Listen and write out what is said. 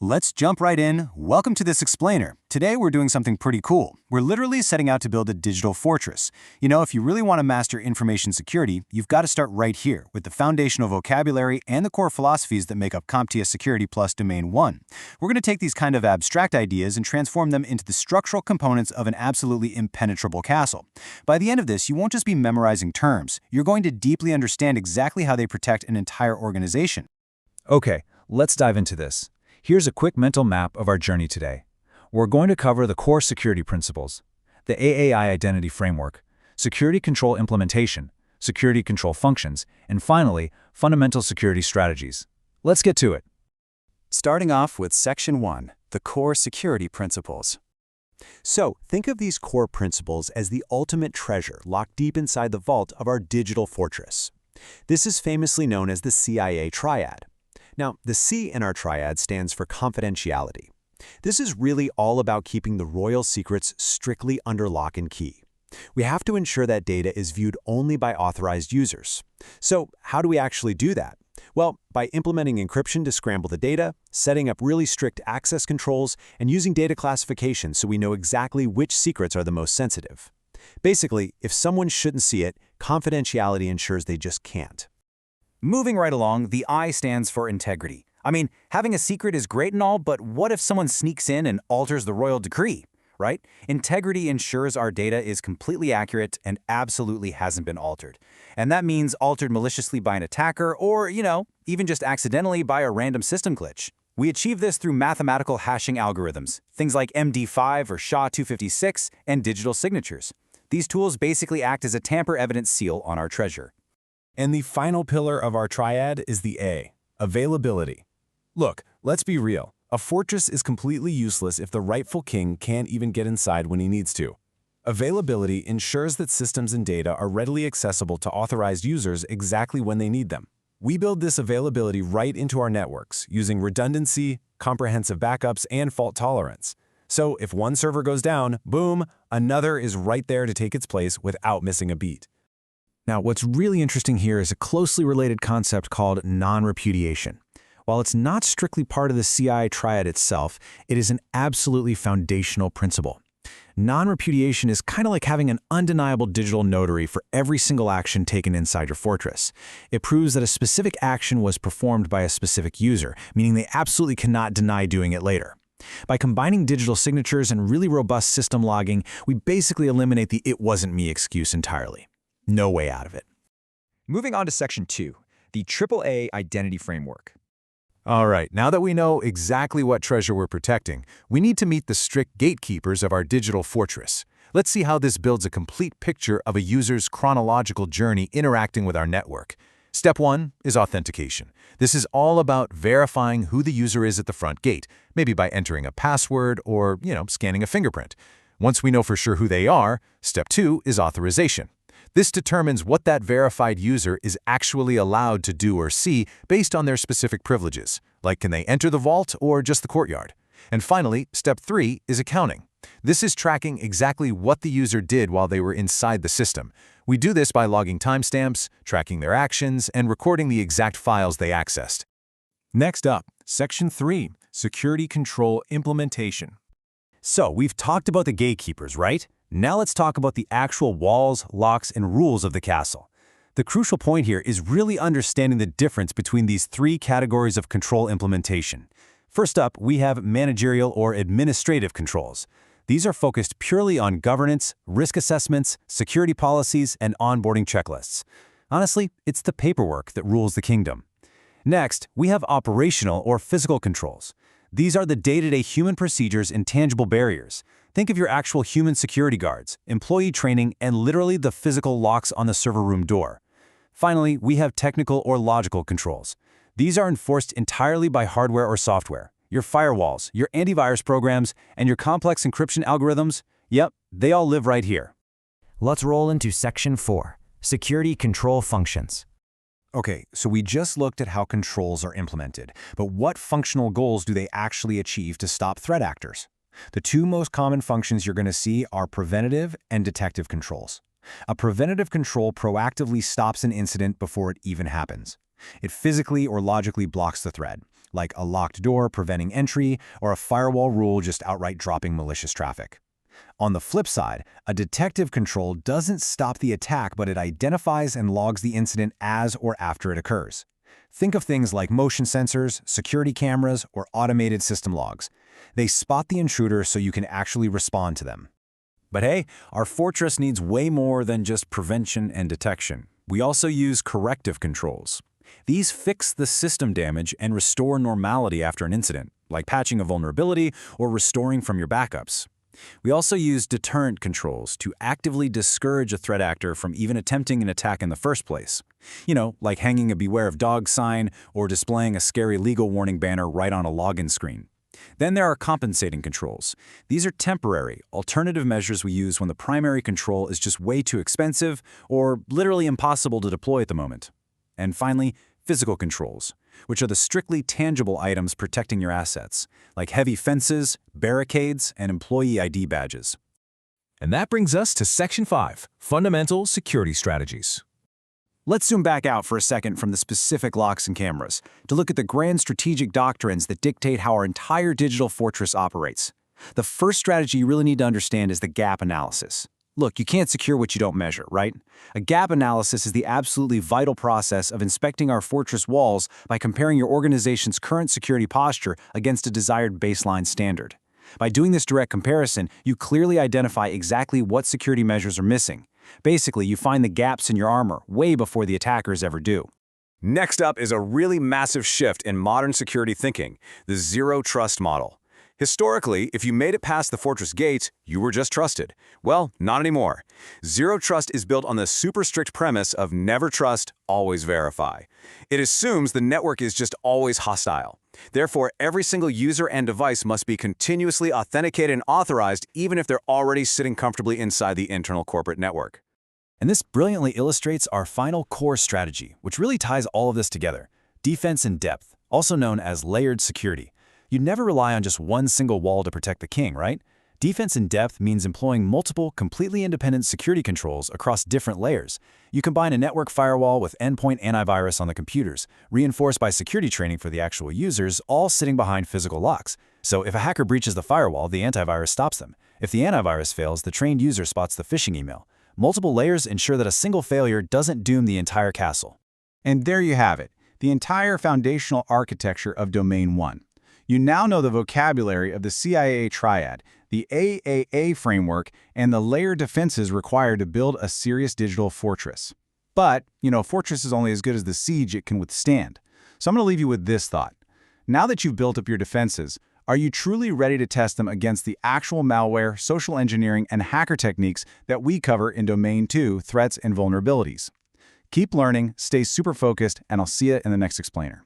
Let's jump right in. Welcome to this explainer. Today we're doing something pretty cool. We're literally setting out to build a digital fortress. You know, if you really want to master information security, you've got to start right here with the foundational vocabulary and the core philosophies that make up CompTIA Security Plus Domain 1. We're going to take these kind of abstract ideas and transform them into the structural components of an absolutely impenetrable castle. By the end of this, you won't just be memorizing terms. You're going to deeply understand exactly how they protect an entire organization. Okay, let's dive into this. Here's a quick mental map of our journey today. We're going to cover the core security principles, the AAI identity framework, security control implementation, security control functions, and finally, fundamental security strategies. Let's get to it. Starting off with Section 1, the core security principles. So, think of these core principles as the ultimate treasure locked deep inside the vault of our digital fortress. This is famously known as the CIA triad. Now, the C in our triad stands for confidentiality. This is really all about keeping the royal secrets strictly under lock and key. We have to ensure that data is viewed only by authorized users. So, how do we actually do that? Well, by implementing encryption to scramble the data, setting up really strict access controls, and using data classification so we know exactly which secrets are the most sensitive. Basically, if someone shouldn't see it, confidentiality ensures they just can't. Moving right along, the I stands for integrity. I mean, having a secret is great and all, but what if someone sneaks in and alters the royal decree, right? Integrity ensures our data is completely accurate and absolutely hasn't been altered. And that means altered maliciously by an attacker or, even just accidentally by a random system glitch. We achieve this through mathematical hashing algorithms, things like MD5 or SHA-256, and digital signatures. These tools basically act as a tamper-evident seal on our treasure. And the final pillar of our triad is the A, availability. Look, let's be real. A fortress is completely useless if the rightful king can't even get inside when he needs to. Availability ensures that systems and data are readily accessible to authorized users exactly when they need them. We build this availability right into our networks using redundancy, comprehensive backups, and fault tolerance. So if one server goes down, boom, another is right there to take its place without missing a beat. Now, what's really interesting here is a closely related concept called non-repudiation. While it's not strictly part of the CIA triad itself, it is an absolutely foundational principle. Non-repudiation is kind of like having an undeniable digital notary for every single action taken inside your fortress. It proves that a specific action was performed by a specific user, meaning they absolutely cannot deny doing it later. By combining digital signatures and really robust system logging, we basically eliminate the "it wasn't me" excuse entirely. No way out of it. Moving on to Section 2, the AAA identity framework. All right, now that we know exactly what treasure we're protecting, we need to meet the strict gatekeepers of our digital fortress. Let's see how this builds a complete picture of a user's chronological journey interacting with our network. Step 1 is authentication. This is all about verifying who the user is at the front gate, maybe by entering a password or, scanning a fingerprint. Once we know for sure who they are, Step 2 is authorization. This determines what that verified user is actually allowed to do or see based on their specific privileges, like can they enter the vault or just the courtyard. And finally, Step 3 is accounting. This is tracking exactly what the user did while they were inside the system. We do this by logging timestamps, tracking their actions, and recording the exact files they accessed. Next up, Section 3, Security Control Implementation. So, we've talked about the gatekeepers, right? Now let's talk about the actual walls, locks, and rules of the castle. The crucial point here is really understanding the difference between these three categories of control implementation. First up, we have managerial or administrative controls. These are focused purely on governance, risk assessments, security policies, and onboarding checklists. Honestly, it's the paperwork that rules the kingdom. Next, we have operational or physical controls. These are the day-to-day human procedures and tangible barriers. Think of your actual human security guards, employee training, and literally the physical locks on the server room door. Finally, we have technical or logical controls. These are enforced entirely by hardware or software. Your firewalls, your antivirus programs, and your complex encryption algorithms, yep, they all live right here. Let's roll into Section 4, Security Control Functions. Okay, so we just looked at how controls are implemented, but what functional goals do they actually achieve to stop threat actors? The two most common functions you're going to see are preventative and detective controls. A preventative control proactively stops an incident before it even happens. It physically or logically blocks the threat. like a locked door preventing entry or a firewall rule just outright dropping malicious traffic. On the flip side, a detective control doesn't stop the attack, but it identifies and logs the incident as or after it occurs. Think of things like motion sensors, security cameras, or automated system logs. They spot the intruder so you can actually respond to them. But hey, our fortress needs way more than just prevention and detection. We also use corrective controls. These fix the system damage and restore normality after an incident, like patching a vulnerability or restoring from your backups. We also use deterrent controls to actively discourage a threat actor from even attempting an attack in the first place. Like hanging a beware of dogs sign or displaying a scary legal warning banner right on a login screen. Then there are compensating controls. These are temporary, alternative measures we use when the primary control is just way too expensive or literally impossible to deploy at the moment. And finally, physical controls, which are the strictly tangible items protecting your assets, like heavy fences, barricades, and employee ID badges. And that brings us to Section 5, Fundamental Security Strategies. Let's zoom back out for a second from the specific locks and cameras to look at the grand strategic doctrines that dictate how our entire digital fortress operates. The first strategy you really need to understand is the gap analysis. Look, you can't secure what you don't measure, right? A gap analysis is the absolutely vital process of inspecting our fortress walls by comparing your organization's current security posture against a desired baseline standard. By doing this direct comparison, you clearly identify exactly what security measures are missing. Basically, you find the gaps in your armor way before the attackers ever do. Next up is a really massive shift in modern security thinking, the zero trust model. Historically, if you made it past the fortress gates, you were just trusted. Well, not anymore. Zero trust is built on the super strict premise of never trust, always verify. It assumes the network is just always hostile. Therefore, every single user and device must be continuously authenticated and authorized, even if they're already sitting comfortably inside the internal corporate network. And this brilliantly illustrates our final core strategy, which really ties all of this together: defense in depth, also known as layered security. You'd never rely on just one single wall to protect the king, right? Defense in depth means employing multiple, completely independent security controls across different layers. You combine a network firewall with endpoint antivirus on the computers, reinforced by security training for the actual users, all sitting behind physical locks. So if a hacker breaches the firewall, the antivirus stops them. If the antivirus fails, the trained user spots the phishing email. Multiple layers ensure that a single failure doesn't doom the entire castle. And there you have it, the entire foundational architecture of Domain 1. You now know the vocabulary of the CIA triad, the AAA framework, and the layered defenses required to build a serious digital fortress. But, a fortress is only as good as the siege it can withstand. So I'm going to leave you with this thought. Now that you've built up your defenses, are you truly ready to test them against the actual malware, social engineering, and hacker techniques that we cover in Domain 2, Threats and Vulnerabilities? Keep learning, stay super focused, and I'll see you in the next explainer.